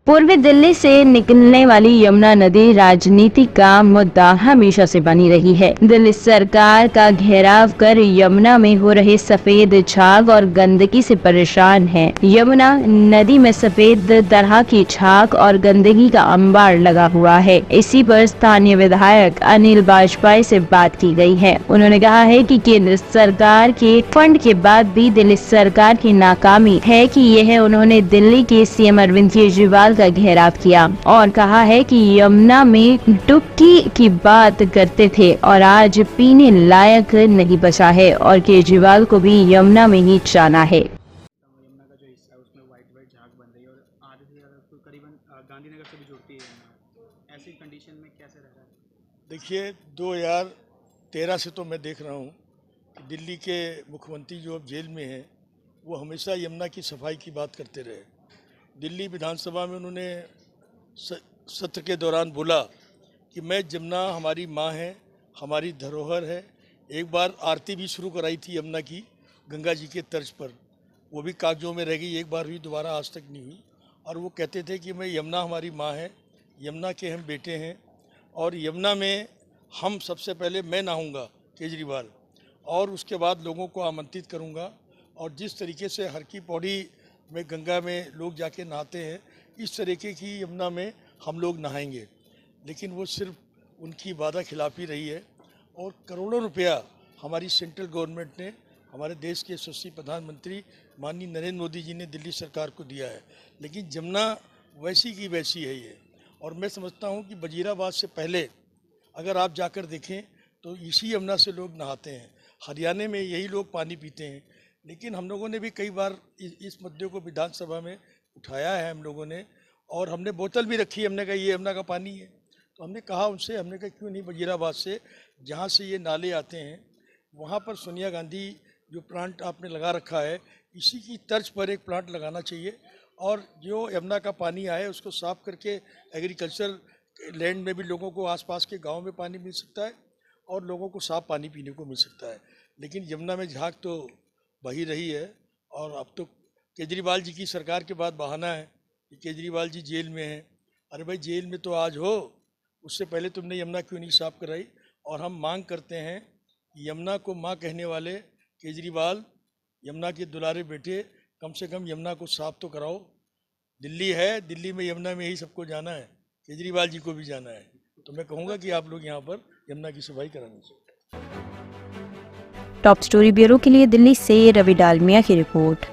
पूर्वी दिल्ली से निकलने वाली यमुना नदी राजनीति का मुद्दा हमेशा से बनी रही है। दिल्ली सरकार का घेराव कर यमुना में हो रहे सफेद झाग और गंदगी से परेशान है। यमुना नदी में सफेद तरह की झाग और गंदगी का अंबार लगा हुआ है। इसी पर स्थानीय विधायक अनिल वाजपेयी से बात की गई है। उन्होंने कहा है कि केंद्र सरकार के फंड के बाद भी दिल्ली सरकार की नाकामी है कि यह उन्होंने दिल्ली के सीएम अरविंद केजरीवाल का घेराव किया और कहा है कि यमुना में डुबकी की बात करते थे और आज पीने लायक नहीं बचा है और केजरीवाल को भी यमुना में ही जाना है। यमुना का जो हिस्सा है उसमें वाइट वाइट झाग बन रही है और आधे से ज़्यादा तो करीबन गांधीनगर से भी जुड़ती है यमुना। ऐसी कंडीशन में कैसे रह रहा है? देखिए 2013 से तो मैं देख रहा हूँ कि दिल्ली के मुख्यमंत्री जो अब जेल में हैं वो हमेशा यमुना की सफाई की बात करते रहे। दिल्ली विधानसभा में उन्होंने सत्र के दौरान बोला कि मैं यमुना हमारी माँ है, हमारी धरोहर है। एक बार आरती भी शुरू कराई थी यमुना की गंगा जी के तर्ज पर, वो भी कागजों में रह गई, एक बार हुई, दोबारा आज तक नहीं हुई। और वो कहते थे कि मैं यमुना हमारी माँ है, यमुना के हम बेटे हैं और यमुना में हम सबसे पहले मैं नहाऊंगा केजरीवाल और उसके बाद लोगों को आमंत्रित करूंगा। और जिस तरीके से हर की पौड़ी में गंगा में लोग जाके नहाते हैं, इस तरीके की यमुना में हम लोग नहाएंगे। लेकिन वो सिर्फ उनकी वादा खिलाफी रही है और करोड़ों रुपया हमारी सेंट्रल गवर्नमेंट ने, हमारे देश के यशस्वी प्रधानमंत्री माननीय नरेंद्र मोदी जी ने दिल्ली सरकार को दिया है। लेकिन यमुना वैसी की वैसी है ये। और मैं समझता हूँ कि वजीराबाद से पहले अगर आप जाकर देखें तो इसी यमुना से लोग नहाते हैं। हरियाणा में यही लोग पानी पीते हैं। लेकिन हम लोगों ने भी कई बार इस मुद्दे को विधानसभा में उठाया है हम लोगों ने, और हमने बोतल भी रखी है। हमने कहा ये यमुना का पानी है, तो हमने कहा उनसे, हमने कहा क्यों नहीं वजीराबाद से जहाँ से ये नाले आते हैं वहाँ पर सोनिया गांधी जो प्लांट आपने लगा रखा है, इसी की तर्ज पर एक प्लांट लगाना चाहिए और जो यमुना का पानी आए उसको साफ करके एग्रीकल्चर लैंड में भी लोगों को, आसपास के गाँव में पानी मिल सकता है और लोगों को साफ पानी पीने को मिल सकता है। लेकिन यमुना में झाग तो बही रही है। और अब तो केजरीवाल जी की सरकार के बाद बहाना है कि केजरीवाल जी जेल में हैं। अरे भाई जेल में तो आज हो, उससे पहले तुमने यमुना क्यों नहीं साफ कराई? और हम मांग करते हैं कि यमुना को माँ कहने वाले केजरीवाल, यमुना के दुलारे बेटे, कम से कम यमुना को साफ तो कराओ। दिल्ली है, दिल्ली में यमुना में ही सबको जाना है, केजरीवाल जी को भी जाना है। तो मैं कहूँगा कि आप लोग यहाँ पर यमुना की सफाई करानी चाहिए। टॉप स्टोरी ब्यूरो के लिए दिल्ली से रवि डालमिया की रिपोर्ट।